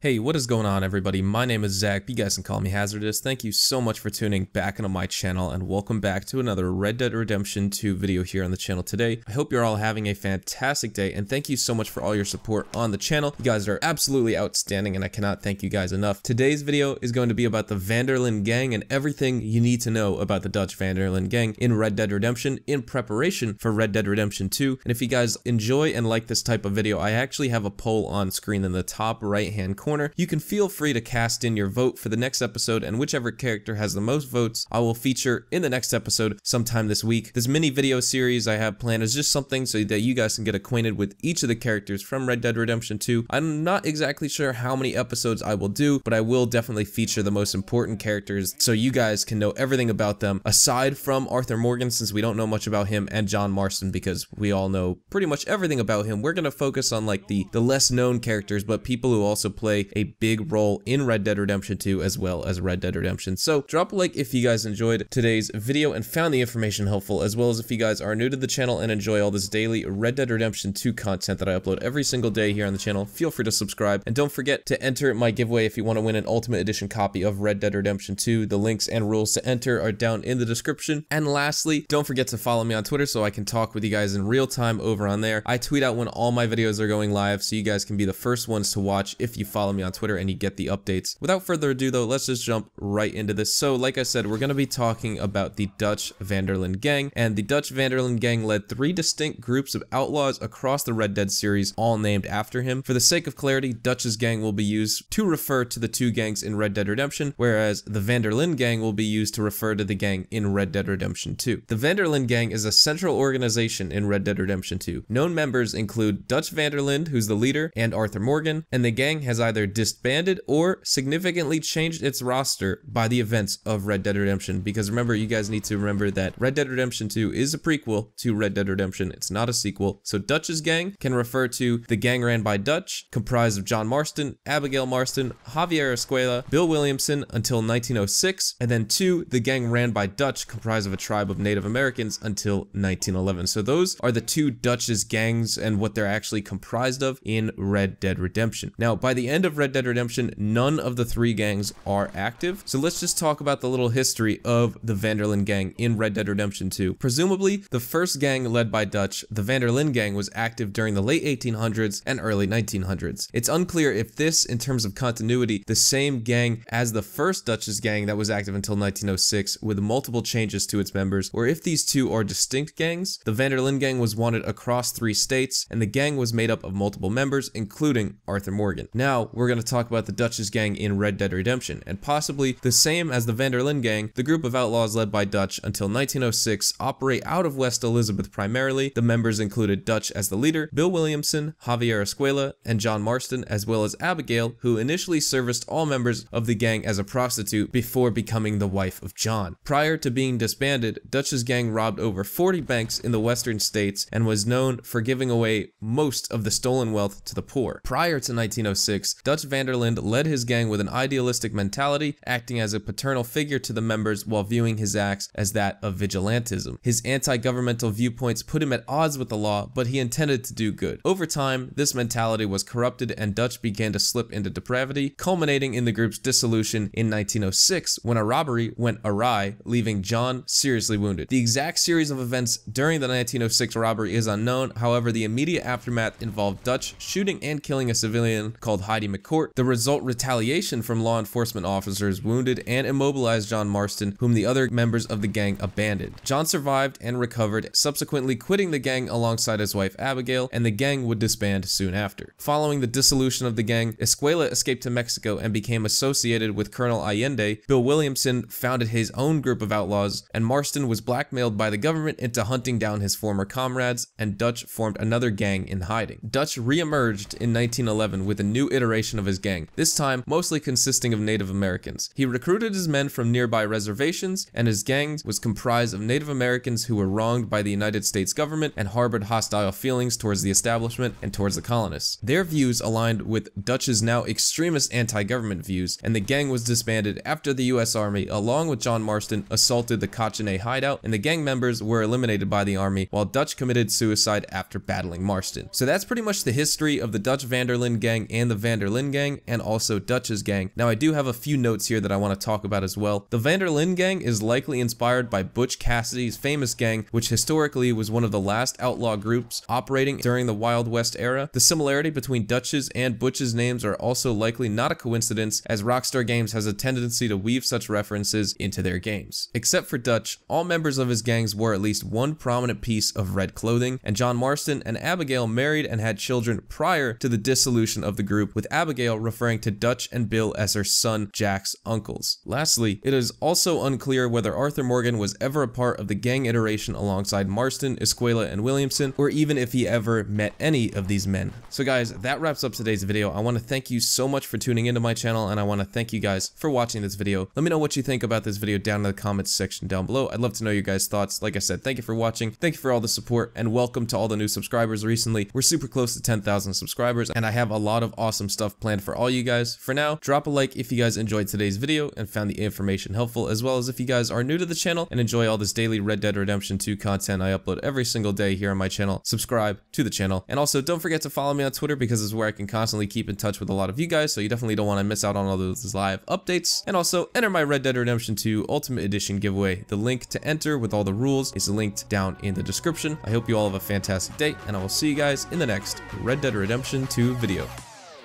Hey, what is going on, everybody? My name is Zach. You guys can call me Hazardous. Thank you so much for tuning back into my channel, and welcome back to another Red Dead Redemption 2 video here on the channel today. I hope you're all having a fantastic day, and thank you so much for all your support on the channel. You guys are absolutely outstanding, and I cannot thank you guys enough. Today's video is going to be about the Vanderlin Gang and everything you need to know about the Dutch Vanderlin Gang in Red Dead Redemption in preparation for Red Dead Redemption 2. And if you guys enjoy and like this type of video, I actually have a poll on screen in the top right-hand corner. You can feel free to cast in your vote for the next episode, and whichever character has the most votes, I will feature in the next episode sometime this week. This mini video series I have planned is just something so that you guys can get acquainted with each of the characters from Red Dead Redemption 2. I'm not exactly sure how many episodes I will do, but I will definitely feature the most important characters so you guys can know everything about them, aside from Arthur Morgan, since we don't know much about him, and John Marston, because we all know pretty much everything about him. We're going to focus on like the less known characters, but people who also play a big role in Red Dead Redemption 2 as well as Red Dead Redemption. So drop a like if you guys enjoyed today's video and found the information helpful, as well as if you guys are new to the channel and enjoy all this daily Red Dead Redemption 2 content that I upload every single day here on the channel. Feel free to subscribe, and don't forget to enter my giveaway if you want to win an Ultimate Edition copy of Red Dead Redemption 2. The links and rules to enter are down in the description. And lastly, don't forget to follow me on Twitter so I can talk with you guys in real time over on there. I tweet out when all my videos are going live, so you guys can be the first ones to watch if you follow me on Twitter and you get the updates. Without further ado though, let's just jump right into this. So like I said, we're going to be talking about the Dutch Vanderlin Gang, and the Dutch Vanderlin Gang led 3 distinct groups of outlaws across the Red Dead series, all named after him. For the sake of clarity, Dutch's gang will be used to refer to the 2 gangs in Red Dead Redemption, whereas the Vanderlin Gang will be used to refer to the gang in Red Dead Redemption 2. The Vanderlin Gang is a central organization in Red Dead Redemption 2. Known members include Dutch Vanderlin, who's the leader, and Arthur Morgan, and the gang has either disbanded or significantly changed its roster by the events of Red Dead Redemption, because remember, you guys need to remember that Red Dead Redemption 2 is a prequel to Red Dead Redemption. It's not a sequel. So Dutch's gang can refer to the gang ran by Dutch, comprised of John Marston, Abigail Marston, Javier Escuela, Bill Williamson until 1906, and then 2, the gang ran by Dutch, comprised of a tribe of Native Americans until 1911. So those are the 2 Dutch's gangs and what they're actually comprised of in Red Dead Redemption. Now, by the end of Red Dead Redemption, none of the 3 gangs are active. So let's just talk about the little history of the Vanderlin Gang in Red Dead Redemption 2. Presumably, the first gang led by Dutch, the Vanderlin Gang, was active during the late 1800s and early 1900s. It's unclear if this, in terms of continuity, the same gang as the first Dutch's gang that was active until 1906 with multiple changes to its members, or if these 2 are distinct gangs. The Vanderlin Gang was wanted across 3 states, and the gang was made up of multiple members, including Arthur Morgan. Now, we're going to talk about the Dutch's gang in Red Dead Redemption, and possibly the same as the Vanderlin Gang, the group of outlaws led by Dutch until 1906 operate out of West Elizabeth primarily. The members included Dutch as the leader, Bill Williamson, Javier Escuela, and John Marston, as well as Abigail, who initially serviced all members of the gang as a prostitute before becoming the wife of John. Prior to being disbanded, Dutch's gang robbed over 40 banks in the western states and was known for giving away most of the stolen wealth to the poor. Prior to 1906, Dutch Vanderlin led his gang with an idealistic mentality, acting as a paternal figure to the members while viewing his acts as that of vigilantism. His anti-governmental viewpoints put him at odds with the law, but he intended to do good. Over time, this mentality was corrupted and Dutch began to slip into depravity, culminating in the group's dissolution in 1906 when a robbery went awry, leaving John seriously wounded. The exact series of events during the 1906 robbery is unknown. However, the immediate aftermath involved Dutch shooting and killing a civilian called Heidi McCourt. The result, retaliation from law enforcement officers, wounded and immobilized John Marston, whom the other members of the gang abandoned. John survived and recovered, subsequently quitting the gang alongside his wife Abigail, and the gang would disband soon after. Following the dissolution of the gang, Escuela escaped to Mexico and became associated with Colonel Allende. Bill Williamson founded his own group of outlaws, and Marston was blackmailed by the government into hunting down his former comrades, and Dutch formed another gang in hiding. Dutch re-emerged in 1911 with a new iteration of his gang, this time mostly consisting of Native Americans. He recruited his men from nearby reservations, and his gang was comprised of Native Americans who were wronged by the United States government and harbored hostile feelings towards the establishment and towards the colonists. Their views aligned with Dutch's now extremist anti-government views, and the gang was disbanded after the US Army, along with John Marston, assaulted the Cochene hideout, and the gang members were eliminated by the army, while Dutch committed suicide after battling Marston. So that's pretty much the history of the Dutch Vanderlin Gang and the Vanderlin Vanderlin Gang and also Dutch's gang. Now I do have a few notes here that I want to talk about as well. The Vanderlin Gang is likely inspired by Butch Cassidy's famous gang, which historically was one of the last outlaw groups operating during the Wild West era. The similarity between Dutch's and Butch's names are also likely not a coincidence, as Rockstar Games has a tendency to weave such references into their games. Except for Dutch, all members of his gangs wore at least one prominent piece of red clothing, and John Marston and Abigail married and had children prior to the dissolution of the group, with Abigail referring to Dutch and Bill as her son Jack's uncles. Lastly, it is also unclear whether Arthur Morgan was ever a part of the gang iteration alongside Marston, Escuela, and Williamson, or even if he ever met any of these men. So guys, that wraps up today's video. I want to thank you so much for tuning into my channel, and I want to thank you guys for watching this video. Let me know what you think about this video down in the comments section down below. I'd love to know your guys' thoughts. Like I said, thank you for watching, thank you for all the support, and welcome to all the new subscribers recently. We're super close to 10,000 subscribers, and I have a lot of awesome stuff planned for all you guys. For now, drop a like if you guys enjoyed today's video and found the information helpful, as well as if you guys are new to the channel and enjoy all this daily Red Dead Redemption 2 content I upload every single day here on my channel. Subscribe to the channel, and also don't forget to follow me on Twitter, because it's where I can constantly keep in touch with a lot of you guys, so you definitely don't want to miss out on all those live updates. And also enter my Red Dead Redemption 2 Ultimate Edition giveaway. The link to enter with all the rules is linked down in the description. I hope you all have a fantastic day, and I will see you guys in the next Red Dead Redemption 2 video.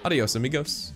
Adios, amigos.